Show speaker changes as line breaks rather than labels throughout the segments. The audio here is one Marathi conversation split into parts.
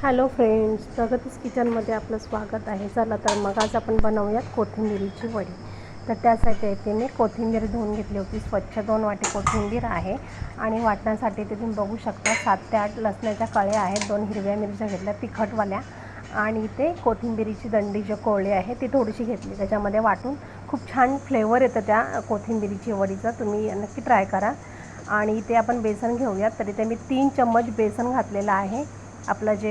हॅलो फ्रेंड्स, प्रगतीज किचनमध्ये आपलं स्वागत आहे. चला तर मग आज आपण बनवूयात कोथिंबिरीची वडी. तर त्यासाठी इथे मी कोथिंबीर धुवून घेतली होती. स्वच्छ 2 वाटी कोथिंबीर आहे आणि वाटण्यासाठी ते तुम्ही बघू शकता 7 ते 8 लसणाच्या कळ्या आहेत, 2 हिरव्या मिरच्या घेतल्या तिखटवाल्या आणि इथे कोथिंबिरीची दंडी जे कोळी आहे ती थोडीशी घेतली. त्याच्यामध्ये वाटून खूप छान फ्लेवर येतं त्या कोथिंबिरीची वडीचं. तुम्ही नक्की ट्राय करा. आणि इथे आपण बेसन घेऊयात. तर इथे मी 3 चम्मच बेसन घातलेलं आहे. आपलं जे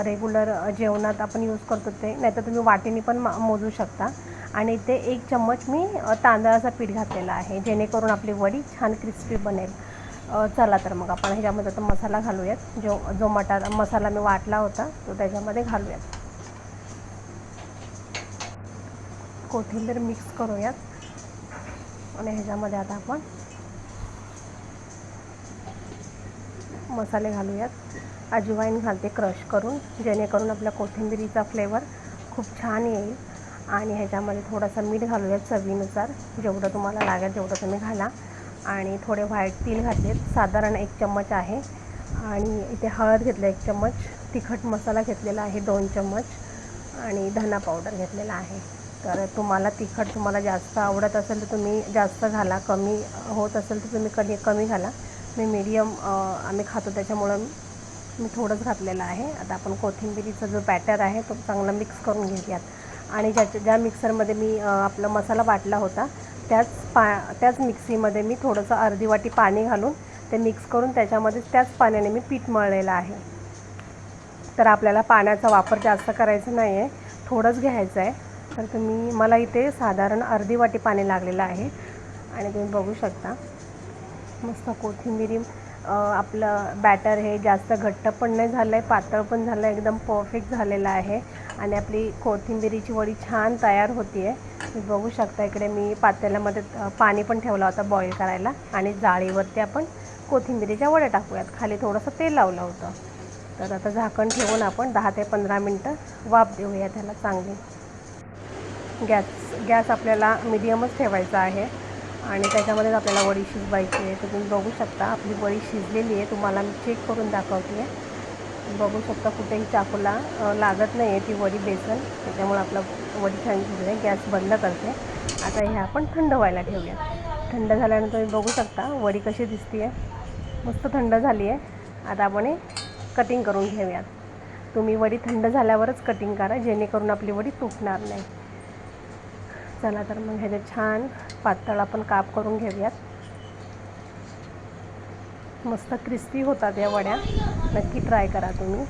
रेग्युलर जेवणात आपण यूज करतो ते, नाहीतर तुम्ही वाटीने पण मोजू शकता. आणि इथे 1 चम्मच मी तांदळाचं पीठ घातलेलं आहे, जेणेकरून आपली वडी छान क्रिस्पी बनेल. चला तर मग आपण ह्याच्यामध्ये आता मसाला घालूयात. जो मसाला मी वाटला होता तो त्याच्यामध्ये घालूयात. कोथिंबीर मिक्स करूयात आणि ह्याच्यामध्ये आता आपण मसाले घालूयात. अजवाईन घालते क्रश करून, जेणेकरून आपल्या कोथिंबिरीचा फ्लेवर खूप छान येईल. आणि ह्याच्यामध्ये थोडंसं मीठ घालूयात चवीनुसार, जेवढं तुम्हाला लागेल तेवढं तुम्ही घाला. आणि थोडे व्हाईट तीळ घातलेत, साधारण 1 चम्मच आहे. आणि इथे हळद घेतलं 1 चम्मच, तिखट मसाला घेतलेला आहे 2 चम्मच आणि धना पावडर घेतलेला आहे. तर तुम्हाला तिखट जास्त आवडत असेल तर तुम्ही जास्त घाला, कमी होत असेल तर तुम्ही कमी घाला. मी मीडियम आम्ही खातो त्याच्यामुळं मी थोडंच घातलेलं आहे. आता आपण कोथिंबिरीचा जो बॅटर आहे तो चांगला मिक्स करून घेऊयात. आणि ज्या मिक्सरमध्ये मी आपला मसाला वाटला होता त्याच मिक्सीमध्ये मी थोडंसं अर्धी वाटी पाणी घालून ते मिक्स करून त्याच्यामध्ये त्याच पाण्याने मी पीठ मळलेलं आहे. तर आपल्याला पाण्याचा वापर जास्त करायचा नाही आहे, थोडंच घ्यायचं आहे. तर मला इथे साधारण अर्धी वाटी पाणी लागलेलं आहे. आणि तुम्ही बघू शकता मस्त कोथिंबिरी आपलं बॅटर हे जास्त घट्ट पण नाही झालं आहे, पातळ पण झालं आहे, एकदम परफेक्ट झालेलं आहे. आणि आपली कोथिंबिरीची वडी छान तयार होती आहे. तुम्ही बघू शकता इकडे मी पातेल्यामध्ये पाणी पण ठेवला होता बॉईल करायला. आणि जाळीवरती आपण कोथिंबिरीच्या वड्या टाकूयात. खाली थोडंसं तेल लावलं होतं. तर आता झाकण ठेवून आपण 10 ते 15 मिनटं वाफ देऊया त्याला चांगली. गॅस आपल्याला मीडियमच ठेवायचा आहे आणि त्याच्यामध्येच आपल्याला वडी शिजवायची आहे. तर तुम्ही बघू शकता आपली वडी शिजलेली आहे. तुम्हाला मी चेक करून दाखवते आहे. बघू शकता कुठेही चाकूला लागत नाही आहे ती वडी बेसन, त्याच्यामुळे आपलं वडी छान शिजली आहे. गॅस बंद करते. आता हे आपण थंड व्हायला ठेवूया. थंड झाल्यानंतर तुम्ही बघू शकता वडी कशी दिसते आहे, मस्त थंड झाली आहे. आता आपण हे कटिंग करून घेऊयात. तुम्ही वडी थंड झाल्यावरच कटिंग करा, जेणेकरून आपली वडी तुटणार नाही. चला तर मग ह्याचे छान पातळ आपण काप करून घेऊयात. मस्त क्रिस्पी होतात या वड्या, नक्की ट्राय करा तुम्ही.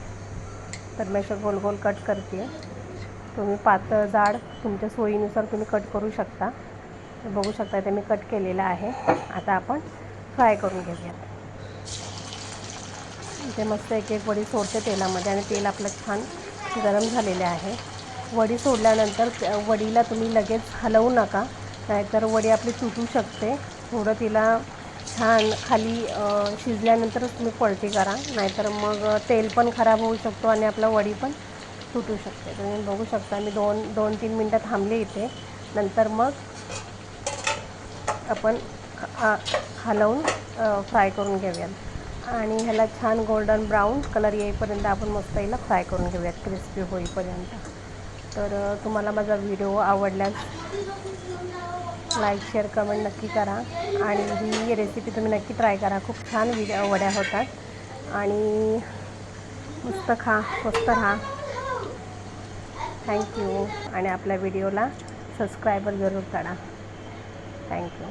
तर मी अशा गोल गोल कट करते. तुम्ही पातळ जाड तुमच्या सोयीनुसार तुम्ही कट करू शकता. तर बघू शकता इथे मी कट केलेलं आहे. आता आपण फ्राय करून घेऊयात. इथे मस्त एक एक वडी सोडते तेलामध्ये आणि तेल आपलं छान गरम झालेले आहे. वडी सोडल्यानंतर वडीला तुम्ही लगेच हलवू नका, नाहीतर वडी आपली तुटू शकते. थोडं तिला छान खाली शिजल्यानंतरच तुम्ही पलटी करा, नाहीतर मग तेल पण खराब होऊ शकतो आणि आपला वडी पण तुटू शकते. तुम्ही बघू शकता मी 2-3 मिनटं थांबले इथे. नंतर मग आपण हलवून फ्राय करून घेऊयात. आणि ह्याला छान गोल्डन ब्राऊन कलर येईपर्यंत आपण मस्त हिला फ्राय करून घेऊयात, क्रिस्पी होईपर्यंत. तर तुम्हाला माझा व्हिडिओ आवडल्यास लाईक शेअर कमेंट नक्की करा. आणि ही रेसिपी तुम्ही नक्की ट्राय करा. खूप छान वड्या होतात आणि मस्त खा, स्वस्त राहा. थँक्यू. आणि आपल्या व्हिडिओला सबस्क्रायबर जरूर करा. थँक्यू.